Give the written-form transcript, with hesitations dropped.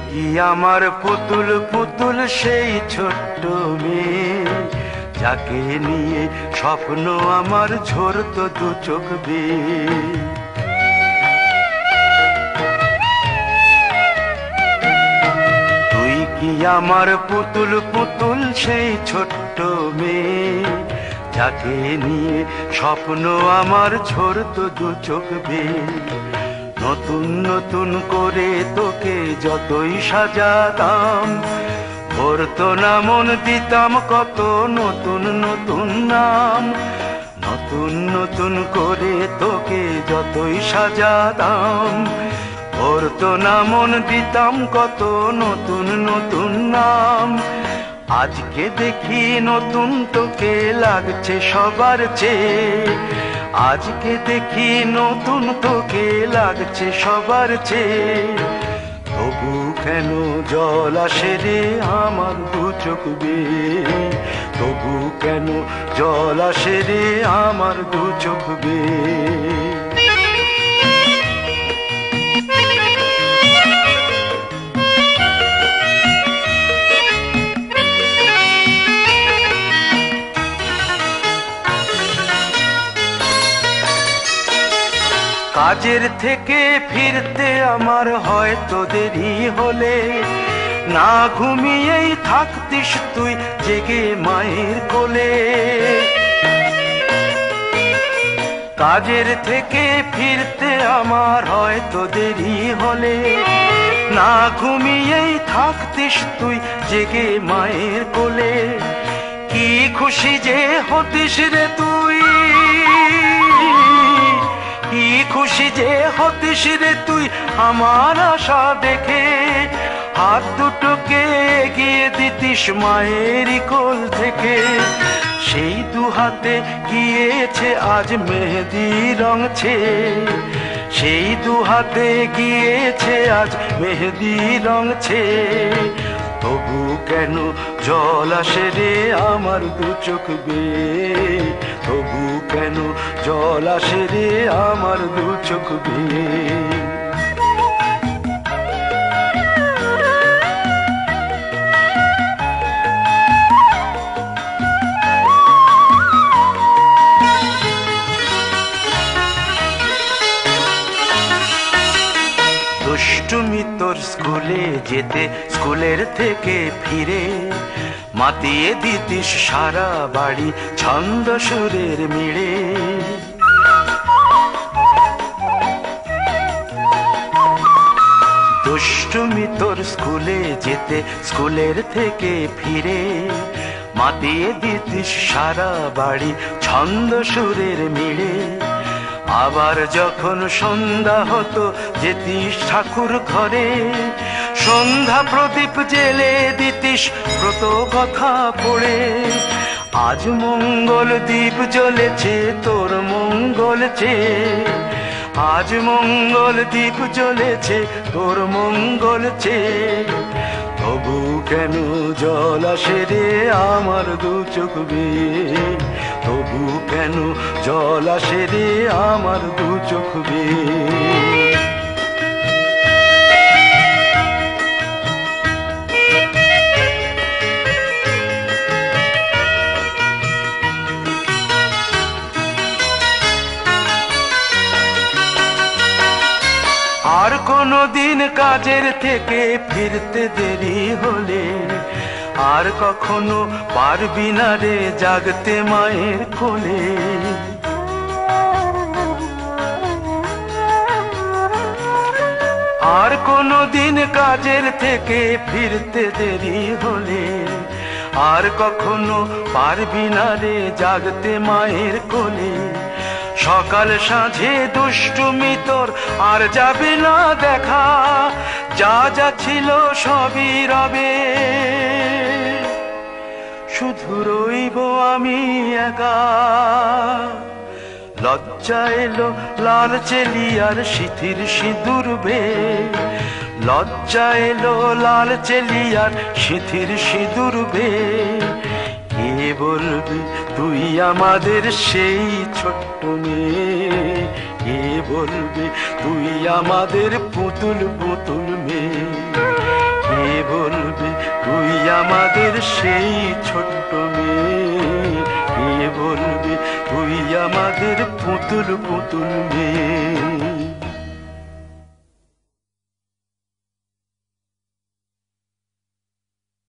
কি আমার পুতুল পুতুল সেই ছোট্ট মেয়ে, যাকে নিয়ে স্বপ্ন আমার ঝরতো দু চোখ বেয়ে। তুই কি আমার পুতুল পুতুল সেই ছোট্ট মেয়ে, যাকে নিয়ে স্বপ্ন আমার ঝরতো দু চোখ বেয়ে। নতুন নতুন করে তোকে যতই সাজাতাম, ভরতো না মন, দিতাম কত নতুন নতুন নাম। নতুন নতুন করে তোকে যতই সাজাতাম, ভরতো না মন, দিতাম কত নতুন নতুন নাম। আজকে দেখি নতুন তোকে লাগছে সবার চেয়ে, আজকে দেখি নতুন তোকে লাগছে সবার চেয়ে। তবু কেন জল আসে রে আমার দু চোখ বেয়ে, তবু কেন জল আসে রে আমার দু চোখ বেয়ে। কাজের থেকে ফিরতে আমার হয়তো দেরি হলে, না ঘুমিয়েই থাকতিস তুই জেগে মায়ের কোলে। কাজের থেকে ফিরতে আমার হয়তো দেরি হলে, না ঘুমিয়েই থাকতিস তুই জেগে মায়ের কোলে। কি খুশি যে হতিস রে তুই, কি খুশি যে হতিস রে তুই আমার আশা দেখে। হাত দুটোকে এগিয়ে দিতিস মায়েরই কোল থেকে, সেই দু হাতে গিয়েছে আজ মেহেদি রং ছেয়ে। সেই দু হাতে গিয়েছে আজ মেহেদি রং ছেয়ে। তবু কেন জল আসে রে আমার দু চোখ বেয়ে, তবু কেন জল আসে রে আমার দু চোখ বেয়ে। দুষ্টুমি তোর স্কুলে যেতে, স্কুলের থেকে ফিরে মাতিয়ে দিতিস সারা বাড়ি ছন্দ সুরের মিড়ে। দুষ্টুমি তোর স্কুলে যেতে, স্কুলের থেকে ফিরে মাতিয়ে দিতিস সারা বাড়ি ছন্দ সুরের মিড়ে। আবার যখন সন্ধ্যা হতো যেতিস ঠাকুর ঘরে, সন্ধ্যা প্রদীপ জেলে দিতিস ব্রত কথা পড়ে। আজ মঙ্গল দ্বীপ জ্বলেছে তোর মঙ্গল চেয়ে, আজ মঙ্গল দ্বীপ জ্বলেছে তোর মঙ্গল চেয়ে। তবু কেন জল আসে রে আমার দু চোখ বেয়ে, তবু কেন জল আসে রে আমার দু চোখ বেয়ে। আর কোনো দিন কাজের থেকে ফিরতে দেরি হলে, আর কখনো পারবি না রে জাগতে মায়ের কোলে। আর কোনো দিন কাজের থেকে ফিরতে দেরি হলে, আর কখনো পারবি না রে জাগতে মায়ের কোলে। সকাল সাঁঝে দুষ্টুমি তোর আর যাবে না দেখা, যা যা ছিল সবই রবে। শুধু রইব আমি একা, লজ্জা এলো লাল চেলিয়ার সিথির সিঁদুর বেয়ে। লজ্জা এলো লাল চেলিয়ার সিথির সিঁদুর বেয়ে। কে বলবি তুই আমাদের সেই ছোট্ট মেয়ে, কে বলবে তুই আমাদের পুতুল পুতুল মেয়ে। সেই ছোট্ট মেয়ে, কে বলবে তুই আমাদের পুতুল পুতুল মেয়ে।